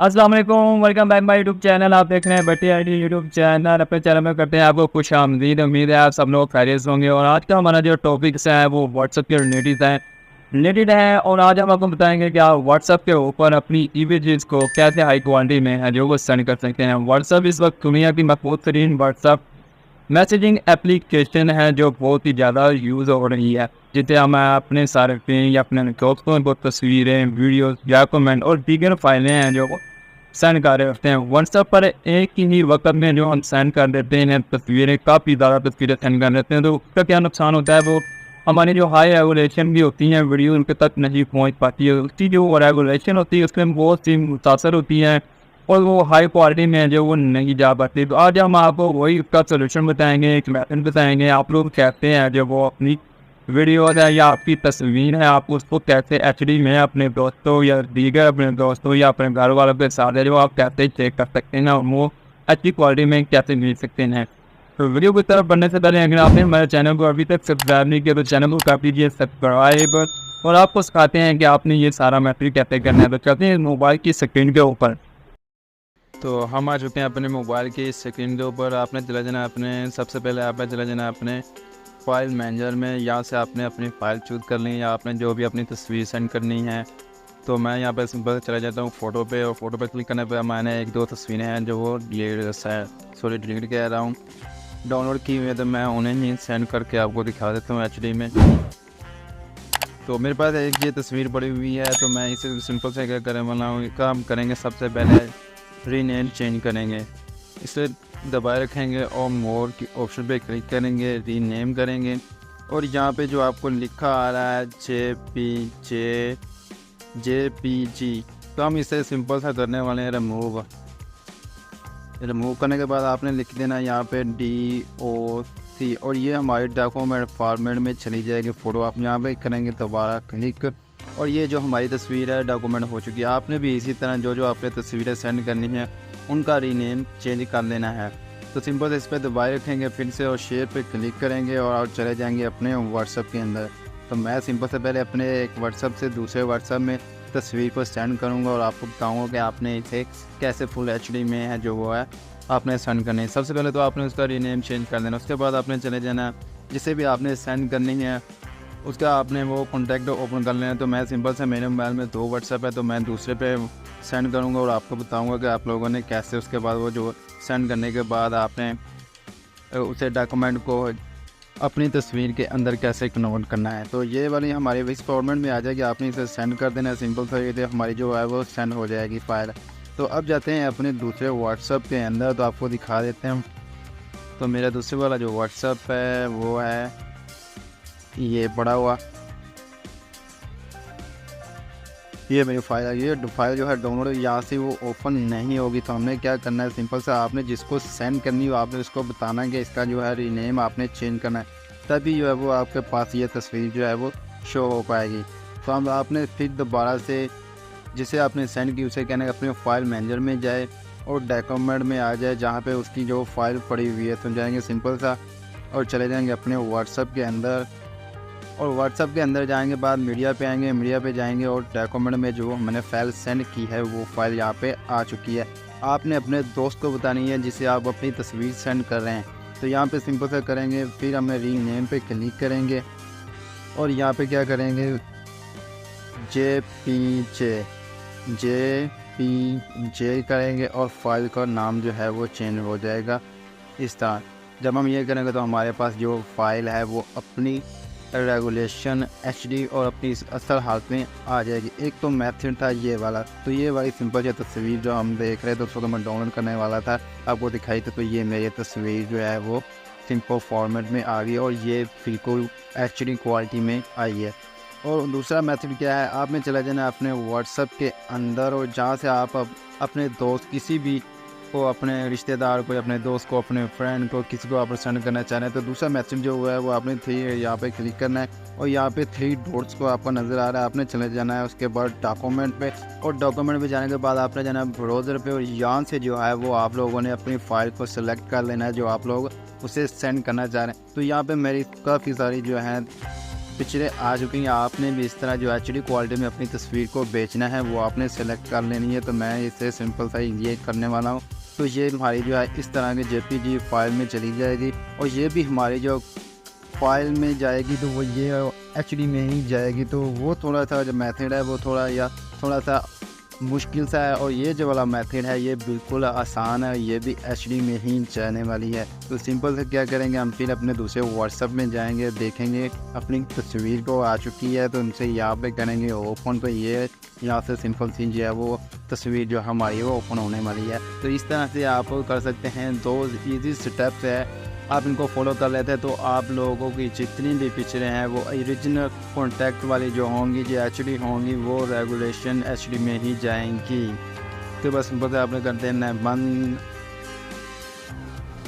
अस्सलाम वालेकुम, welcome back my YouTube channel. आप देख रहे हैं भट्टी आईटी यूट्यूब चैनल। अपने चैनल में करते हैं आपको खुशामदीद। उम्मीद है आप सब लोग खैरियत से होंगे। और आज का हमारा जो टॉपिक्स है वो व्हाट्सएप के रिलेटेड है। और आज हम आपको बताएंगे कि आप व्हाट्सएप के ऊपर अपनी इमेजेस को कैसे हाई क्वालिटी में है जो वो सेंड कर सकते हैं। व्हाट्सएप इस वक्त दुनिया की मकबूल तरीन व्हाट्सएप मैसेजिंग एप्लीकेशन है जो बहुत ही ज़्यादा यूज़ हो रही है, जिसे हम अपने सारे फ्रेंड या अपने दोस्तों को तस्वीरें, वीडियोस, डॉक्यूमेंट और दीगर फाइलें हैं जो वो सेंड कर रहे होते हैं। व्हाट्सएप पर एक ही वक्त में जो हम सेंड कर देते हैं तस्वीरें, काफ़ी ज़्यादा तस्वीरें सेंड कर देते हैं, तो उसका क्या नुकसान होता है, वो हमारी जो हाई रेगुलेशन भी होती हैं वीडियो उनके तक नहीं पहुँच पाती है। उसकी जो रेगुलेशन होती है उसमें बहुत सी मुतासर होती हैं और वो हाई क्वालिटी में जो वो नहीं जा पाती। तो आज हम आपको वही उसका सोल्यूशन बताएंगे, एक मेथड बताएंगे। आप लोग कहते हैं जो वो अपनी वीडियो है या आपकी तस्वीर है, आप उसको कैसे एचडी में अपने दोस्तों या दीगर अपने दोस्तों या अपने घर वालों के साथ है जो आप कैसे चेक कर सकते हैं और वो अच्छी क्वालिटी में कैसे भेज सकते हैं। तो वीडियो की तरफ बढ़ने से पहले अगर आपने हमारे चैनल को अभी तक सब्सक्राइब नहीं किया तो चैनल को कर लीजिए सब्सक्राइब। और आपको सिखाते हैं कि आपने ये सारा मैथड कैसे करना है। तो चलते हैं मोबाइल की स्क्रीन के ऊपर। तो हम आ चुके हैं अपने मोबाइल की स्क्रीन के ऊपर। आपने चला जाना अपने सबसे पहले आपने चला जाना अपने फ़ाइल मैनेजर में। यहाँ से आपने अपनी फ़ाइल चूज़ कर ली या आपने जो भी अपनी तस्वीर सेंड करनी है। तो मैं यहाँ पर सिंपल चला जाता हूँ फ़ोटो पे, और फ़ोटो पे क्लिक करने पे मैंने एक दो तस्वीरें हैं जो वो डिलीट कह रहा हूँ, डाउनलोड की हुई है, तो मैं उन्हें ही सेंड करके आपको दिखा देता हूँ एचडी में। तो मेरे पास एक ये तस्वीर पड़ी हुई है, तो मैं इसे सिंपल से क्या करें वाला हूँ, काम करेंगे सबसे पहले रीनेम चेंज करेंगे। इसे दबाए रखेंगे और मोर की ऑप्शन पे क्लिक करेंगे, रीनेम करेंगे। और यहाँ पे जो आपको लिखा आ रहा है JPG, तो हम इसे सिंपल सा करने वाले हैं रिमूव करने के बाद आपने लिख देना यहाँ पे DOC, और ये हमारे डॉक्यूमेंट फॉर्मेट में चली जाएगी फ़ोटो। आप यहाँ पे करेंगे दोबारा क्लिक, और ये जो हमारी तस्वीर है डॉक्यूमेंट हो चुकी है। आपने भी इसी तरह जो आपने तस्वीरें सेंड करनी है उनका रीनेम चेंज कर लेना है। तो सिंपल से इस पर दबाए रखेंगे फिर से, और शेयर पे क्लिक करेंगे और चले जाएंगे अपने व्हाट्सएप के अंदर। तो मैं सिंपल से पहले अपने एक व्हाट्सएप से दूसरे व्हाट्सएप में तस्वीर को सेंड करूँगा और आपको बताऊँगा कि आपने इसे कैसे फुल HD में है जो वो है आपने सेंड करनी है। सबसे पहले तो आपने उसका रीनेम चेंज कर देना। उसके बाद आपने चले जाना जिसे भी आपने सेंड करनी है उसका आपने वो कॉन्टैक्ट ओपन कर लेना। तो मैं सिंपल से मेरे मोबाइल में 2 व्हाट्सएप है, तो मैं दूसरे पे सेंड करूँगा और आपको बताऊँगा कि आप लोगों ने कैसे उसके बाद वो जो सेंड करने के बाद आपने उसे डॉक्यूमेंट को अपनी तस्वीर के अंदर कैसे कन्वर्ट करना है। तो ये वाली हमारी इस फॉर्मेट में आ जाएगी, आपने इसे सेंड कर देना है सिंपल सा, ये हमारी जो है वो सेंड हो जाएगी फ़ाइल। तो अब जाते हैं अपने दूसरे व्हाट्सएप के अंदर, तो आपको दिखा देते हैं। तो मेरा दूसरे वाला जो व्हाट्सएप है वो है ये पड़ा हुआ, ये मेरी फाइल है। ये फाइल जो है डाउनलोड यहाँ से वो ओपन नहीं होगी। तो हमने क्या करना है, सिंपल सा आपने जिसको सेंड करनी हो आपने उसको बताना है कि इसका जो है रीनेम आपने चेंज करना है, तभी जो है वो आपके पास ये तस्वीर जो है वो शो हो पाएगी। तो हम आपने फिर दोबारा से जिसे आपने सेंड की उसे कहना है अपने फाइल मैनेजर में जाए और डॉक्यूमेंट में आ जाए जहाँ पे उसकी जो फाइल पड़ी हुई है। तो जाएंगे सिंपल सा और चले जाएंगे अपने व्हाट्सएप के अंदर, और व्हाट्सएप के अंदर जाएंगे बाद मीडिया पे आएंगे, मीडिया पे जाएंगे और डॉक्यूमेंट में जो मैंने फ़ाइल सेंड की है वो फ़ाइल यहाँ पे आ चुकी है। आपने अपने दोस्त को बतानी है जिसे आप अपनी तस्वीर सेंड कर रहे हैं। तो यहाँ पे सिंपल सा करेंगे, फिर हमें रीनेम पे क्लिक करेंगे और यहाँ पे क्या करेंगे JPG करेंगे और फाइल का नाम जो है वो चेंज हो जाएगा इस तरह। जब हम ये करेंगे तो हमारे पास जो फ़ाइल है वो अपनी रेगुलेशन HD और अपनी असल हालत में आ जाएगी। एक तो मेथड था ये वाला, तो ये वाली सिंपल सी तस्वीर जो हम देख रहे थे उसको तो मैं डाउनलोड करने वाला था आपको दिखाई थी। तो ये मेरी तस्वीर जो है वो सिंपल फॉर्मेट में आ गई और ये बिल्कुल HD क्वालिटी में आई है। और दूसरा मेथड क्या है, आपने चला जाना अपने व्हाट्सएप के अंदर और जहाँ से आप अपने दोस्त किसी भी को, अपने रिश्तेदार को, अपने दोस्त को, अपने फ्रेंड को, किसी को आप सेंड करना चाह रहे हैं, तो दूसरा मैसेज जो हुआ है वो आपने यहाँ पे क्लिक करना है और यहाँ पे 3 डॉट्स को आपको नज़र आ रहा है, आपने चले जाना है उसके बाद डॉक्यूमेंट पे, और डॉक्यूमेंट पे जाने के बाद आपने जाना है ब्राउज़र पे और यहाँ से जो है वो आप लोगों ने अपनी फ़ाइल को सिलेक्ट कर लेना है जो आप लोग उसे सेंड करना चाह रहे हैं। तो यहाँ पर मेरी काफ़ी सारी जो है पिक्चरें आ चुकी हैं। आपने भी इस तरह जो HD क्वालिटी में अपनी तस्वीर को बेचना है वो आपने सेलेक्ट कर लेनी है। तो मैं इसे सिंपल सा ये करने वाला हूँ। तो ये हमारी जो है इस तरह के JPG फाइल में चली जाएगी और ये भी हमारी जो फाइल में जाएगी तो वो ये HD में ही जाएगी। तो वो थोड़ा सा जो मेथड है वो थोड़ा सा मुश्किल सा है और ये जो वाला मेथड है ये बिल्कुल आसान है, ये भी HD में ही जाने वाली है। तो सिंपल से क्या करेंगे, हम फिर अपने दूसरे WhatsApp में जाएंगे, देखेंगे अपनी तस्वीर को आ चुकी है तो उनसे यहाँ पे करेंगे ओपन। तो ये यहाँ से सिंपल सी जो है वो तस्वीर जो हमारी है वो ओपन होने वाली है। तो इस तरह से आप कर सकते हैं। 2 ईजी स्टेप्स है, आप इनको फॉलो कर लेते हैं तो आप लोगों की जितनी भी पिक्चरें हैं वो ओरिजिनल कॉन्टैक्ट वाली जो होंगी, जो HD होंगी, वो रेगुलेशन HD में ही जाएंगी। तो बस सिंपल से आपने कर देना है बंद।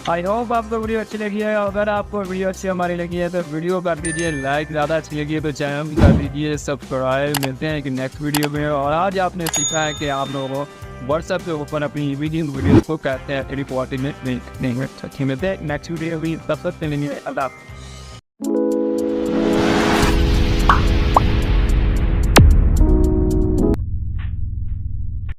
आई होप आपको वीडियो अच्छी लगी है। अगर आपको वीडियो अच्छी हमारी लगी है तो वीडियो कर दीजिए लाइक, ज़्यादा अच्छी लगी है तो चैनल भी कर दीजिए सब्सक्राइब। मिलते हैं एक नेक्स्ट वीडियो में। और आज आपने सीखा है कि आप लोगों को व्हाट्सएप के ऊपर अपनी वीडियो को कहते हैं 340 में नहीं मिलते हैं नेक्स्ट वीडियो भी। तब तक के लिए अल्लाह।